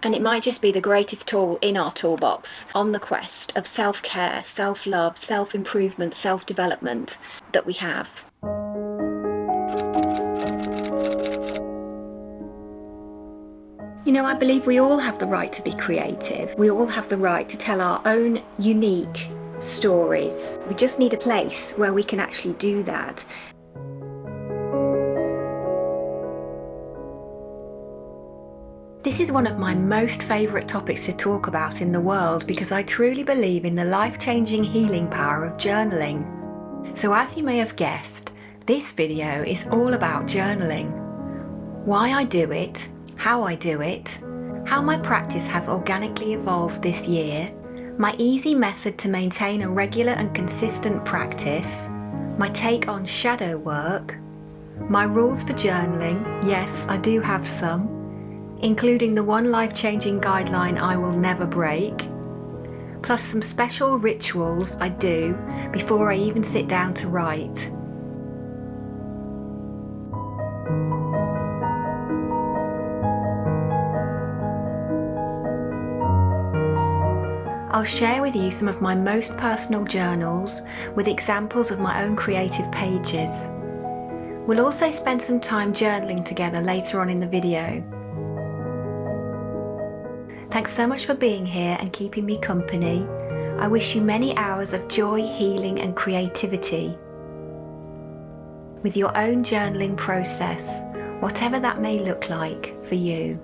And it might just be the greatest tool in our toolbox on the quest of self-care, self-love, self-improvement, self-development that we have. You know, I believe we all have the right to be creative. We all have the right to tell our own unique stories. We just need a place where we can actually do that. This is one of my most favourite topics to talk about in the world because I truly believe in the life-changing healing power of journaling. So as you may have guessed, this video is all about journaling. Why I do it, how I do it, how my practice has organically evolved this year, my easy method to maintain a regular and consistent practice, my take on shadow work, my rules for journaling, yes, I do have some, including the one life-changing guideline I will never break, plus some special rituals I do before I even sit down to write. I'll share with you some of my most personal journals with examples of my own creative pages. We'll also spend some time journaling together later on in the video. Thanks so much for being here and keeping me company. I wish you many hours of joy, healing and creativity with your own journaling process, whatever that may look like for you.